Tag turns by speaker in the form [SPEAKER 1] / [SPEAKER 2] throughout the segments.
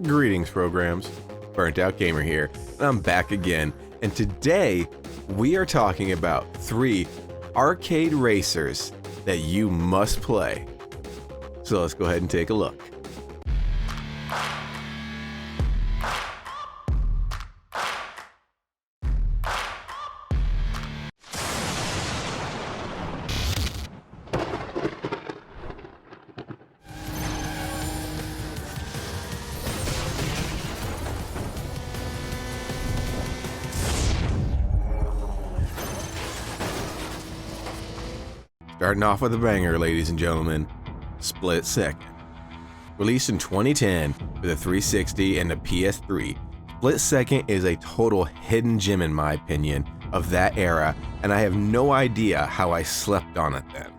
[SPEAKER 1] Greetings, programs. Burnt Out Gamer here, and I'm back again. And today, we are talking about 3 arcade racers that you must play. So let's go ahead and take a look. Starting off with a banger, ladies and gentlemen, Split Second. Released in 2010 for the 360 and the PS3, Split Second is a total hidden gem in my opinion of that era, and I have no idea how I slept on it then.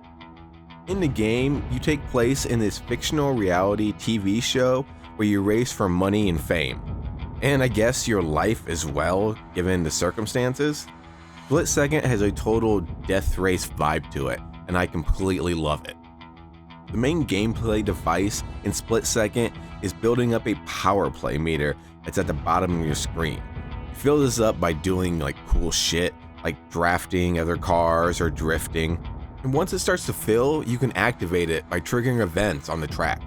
[SPEAKER 1] In the game, you take place in this fictional reality TV show where you race for money and fame, and I guess your life as well, given the circumstances. Split Second has a total death race vibe to it, and I completely love it. The main gameplay device in Split Second is building up a power play meter that's at the bottom of your screen. You fill this up by doing cool shit like drafting other cars or drifting, and once it starts to fill, you can activate it by triggering events on the track.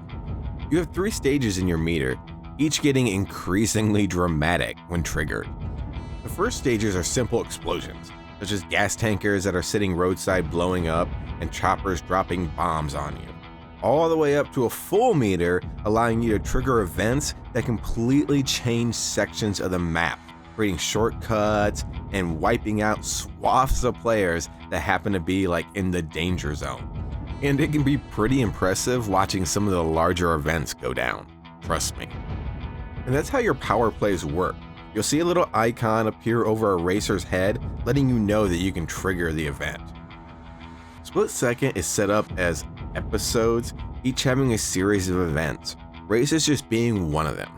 [SPEAKER 1] You have 3 stages in your meter, each getting increasingly dramatic when triggered. The first stages are simple explosions, such as gas tankers that are sitting roadside blowing up and choppers dropping bombs on you, all the way up to a full meter, allowing you to trigger events that completely change sections of the map, creating shortcuts and wiping out swaths of players that happen to be in the danger zone. And it can be pretty impressive watching some of the larger events go down, trust me. And that's how your power plays work. You'll see a little icon appear over a racer's head, letting you know that you can trigger the event. Split Second is set up as episodes, each having a series of events, races just being one of them.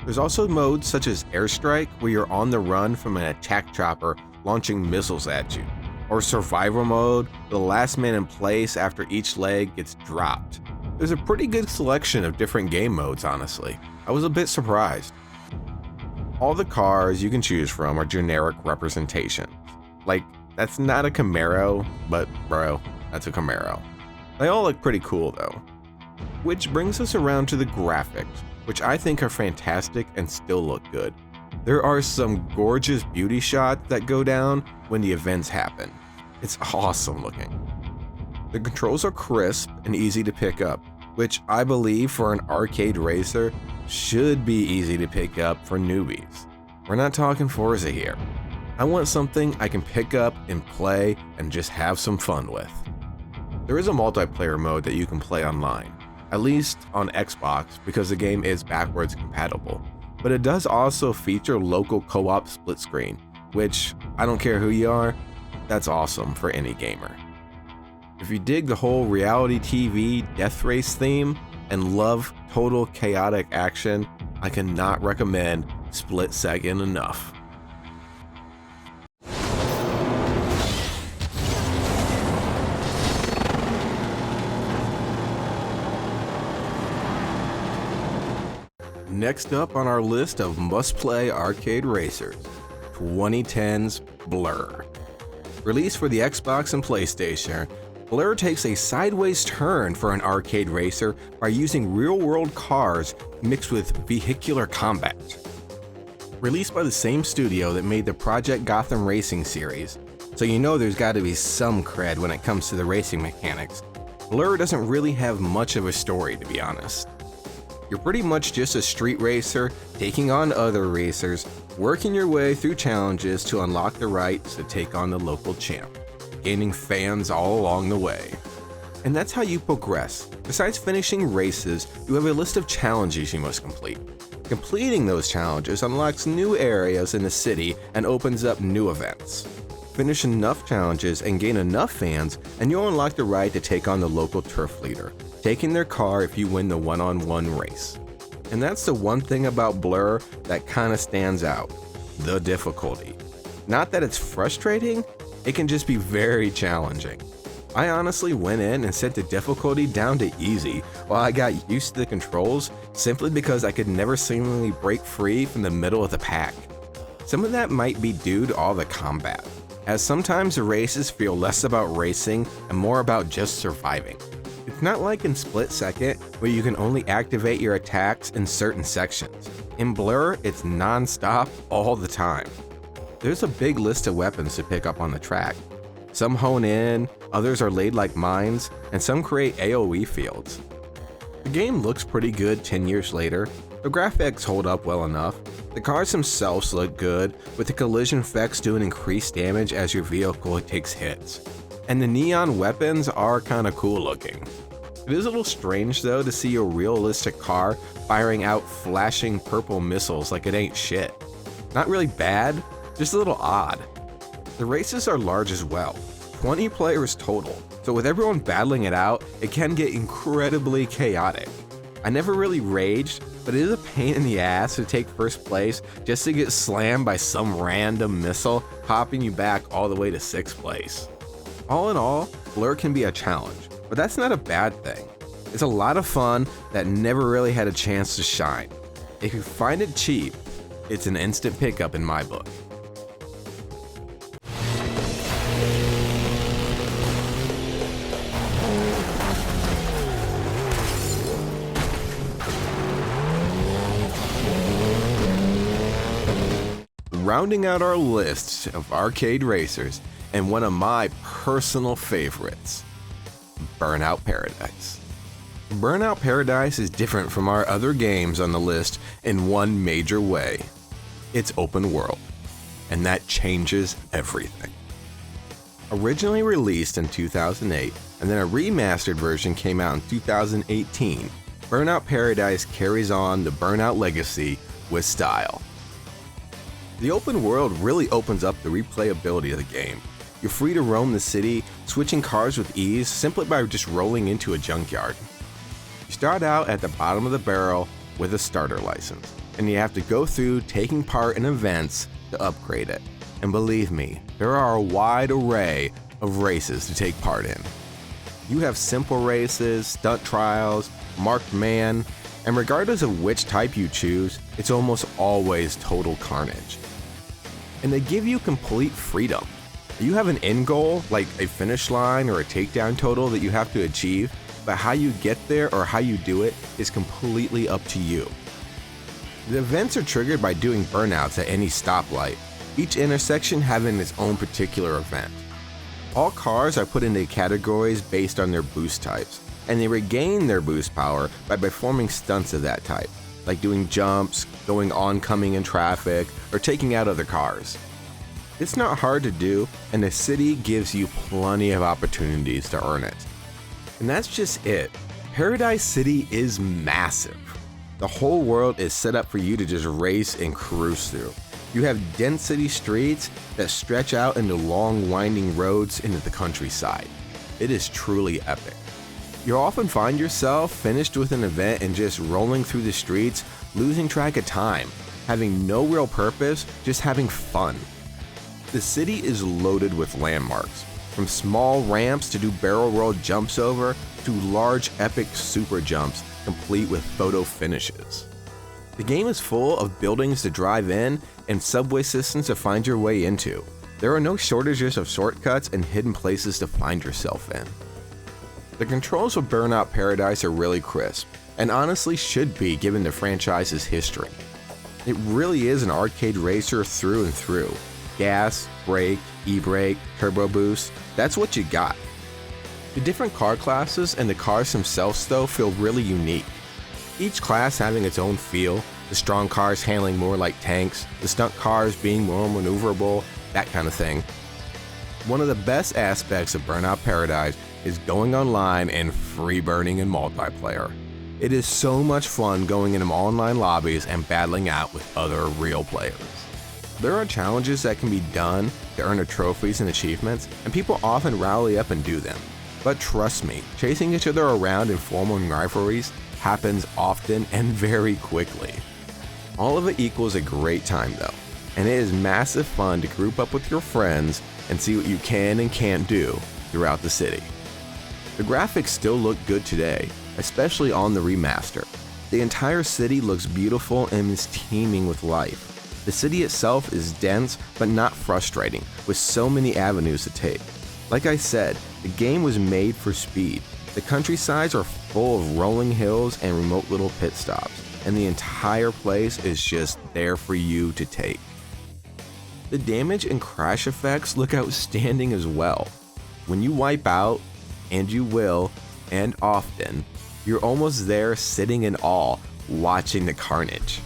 [SPEAKER 1] There's also modes such as Airstrike, where you're on the run from an attack chopper launching missiles at you, or Survival Mode, the last man in place after each leg gets dropped. There's a pretty good selection of different game modes, honestly. I was a bit surprised. All the cars you can choose from are generic representations. That's not a Camaro, but bro, that's a Camaro. They all look pretty cool though. Which brings us around to the graphics, which I think are fantastic and still look good. There are some gorgeous beauty shots that go down when the events happen. It's awesome looking. The controls are crisp and easy to pick up, which I believe for an arcade racer should be easy to pick up for newbies. We're not talking Forza here. I want something I can pick up and play and just have some fun with. There is a multiplayer mode that you can play online, at least on Xbox because the game is backwards compatible, but it does also feature local co-op split screen, which I don't care who you are, that's awesome for any gamer. If you dig the whole reality TV death race theme and love total chaotic action, I cannot recommend Split Second enough. Next up on our list of must-play arcade racers, 2010's Blur. Released for the Xbox and PlayStation, Blur takes a sideways turn for an arcade racer by using real-world cars mixed with vehicular combat. Released by the same studio that made the Project Gotham Racing series, so you know there's got to be some cred when it comes to the racing mechanics, Blur doesn't really have much of a story, to be honest. You're pretty much just a street racer taking on other racers, working your way through challenges to unlock the rights to take on the local champ, gaining fans all along the way. And that's how you progress. Besides finishing races, you have a list of challenges you must complete. Completing those challenges unlocks new areas in the city and opens up new events. Finish enough challenges and gain enough fans, and you'll unlock the right to take on the local turf leader, taking their car if you win the one-on-one race. And that's the one thing about Blur that kinda stands out, the difficulty. Not that it's frustrating, it can just be very challenging. I honestly went in and set the difficulty down to easy while I got used to the controls simply because I could never seemingly break free from the middle of the pack. Some of that might be due to all the combat, as sometimes the races feel less about racing and more about just surviving. It's not like in Split Second where you can only activate your attacks in certain sections. In Blur, it's non-stop all the time. There's a big list of weapons to pick up on the track. Some hone in, others are laid like mines, and some create AoE fields. The game looks pretty good 10 years later. The graphics hold up well enough. The cars themselves look good, with the collision effects doing increased damage as your vehicle takes hits. And the neon weapons are kinda cool looking. It is a little strange though to see a realistic car firing out flashing purple missiles like it ain't shit. Not really bad, just a little odd. The races are large as well, 20 players total, so with everyone battling it out, it can get incredibly chaotic. I never really raged, but it is a pain in the ass to take first place just to get slammed by some random missile popping you back all the way to 6th place. All in all, Blur can be a challenge, but that's not a bad thing. It's a lot of fun that never really had a chance to shine. If you find it cheap, it's an instant pickup in my book. Rounding out our list of arcade racers, and one of my personal favorites, Burnout Paradise. Burnout Paradise is different from our other games on the list in one major way. It's open world, and that changes everything. Originally released in 2008, and then a remastered version came out in 2018, Burnout Paradise carries on the Burnout legacy with style. The open world really opens up the replayability of the game. You're free to roam the city, switching cars with ease simply by just rolling into a junkyard. You start out at the bottom of the barrel with a starter license, and you have to go through taking part in events to upgrade it. And believe me, there are a wide array of races to take part in. You have simple races, stunt trials, marked man, and regardless of which type you choose, it's almost always total carnage. And they give you complete freedom. You have an end goal, like a finish line or a takedown total that you have to achieve, but how you get there or how you do it is completely up to you. The events are triggered by doing burnouts at any stoplight, each intersection having its own particular event. All cars are put into categories based on their boost types, and they regain their boost power by performing stunts of that type, like doing jumps, going oncoming in traffic, or taking out other cars. It's not hard to do, and the city gives you plenty of opportunities to earn it. And that's just it. Paradise City is massive. The whole world is set up for you to just race and cruise through. You have dense city streets that stretch out into long winding roads into the countryside. It is truly epic. You'll often find yourself finished with an event and just rolling through the streets, losing track of time, having no real purpose, just having fun. The city is loaded with landmarks, from small ramps to do barrel roll jumps over, to large epic super jumps complete with photo finishes. The game is full of buildings to drive in and subway systems to find your way into. There are no shortages of shortcuts and hidden places to find yourself in. The controls of Burnout Paradise are really crisp, and honestly should be given the franchise's history. It really is an arcade racer through and through. Gas, brake, e-brake, turbo boost, that's what you got. The different car classes and the cars themselves though feel really unique. Each class having its own feel, the strong cars handling more like tanks, the stunt cars being more maneuverable, that kind of thing. One of the best aspects of Burnout Paradise is going online and free burning in multiplayer. It is so much fun going into online lobbies and battling out with other real players. There are challenges that can be done to earn the trophies and achievements, and people often rally up and do them. But trust me, chasing each other around and forming rivalries happens often and very quickly. All of it equals a great time though, and it is massive fun to group up with your friends and see what you can and can't do throughout the city. The graphics still look good today, especially on the remaster. The entire city looks beautiful and is teeming with life. The city itself is dense but not frustrating, with so many avenues to take. Like I said, the game was made for speed. The countrysides are full of rolling hills and remote little pit stops, and the entire place is just there for you to take. The damage and crash effects look outstanding as well. When you wipe out, and you will, and often, you're almost there sitting in awe, watching the carnage.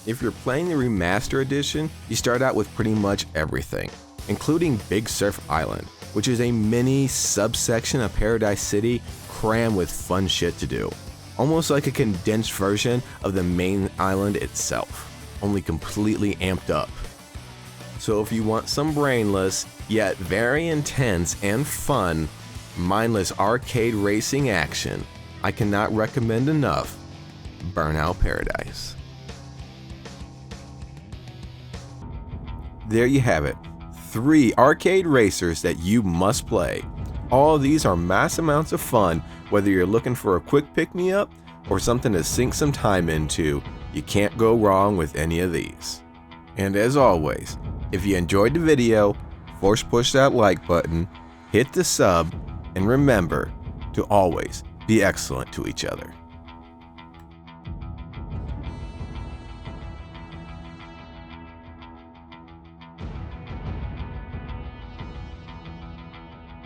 [SPEAKER 1] If you're playing the Remaster Edition, you start out with pretty much everything, including Big Surf Island, which is a mini subsection of Paradise City crammed with fun shit to do. Almost like a condensed version of the main island itself, only completely amped up. So if you want some brainless, yet very intense and fun, mindless arcade racing action, I cannot recommend enough Burnout Paradise. There you have it, 3 arcade racers that you must play. All of these are mass amounts of fun, whether you're looking for a quick pick-me-up or something to sink some time into. You can't go wrong with any of these. And as always, if you enjoyed the video, force push that like button, hit the sub, and remember to always be excellent to each other.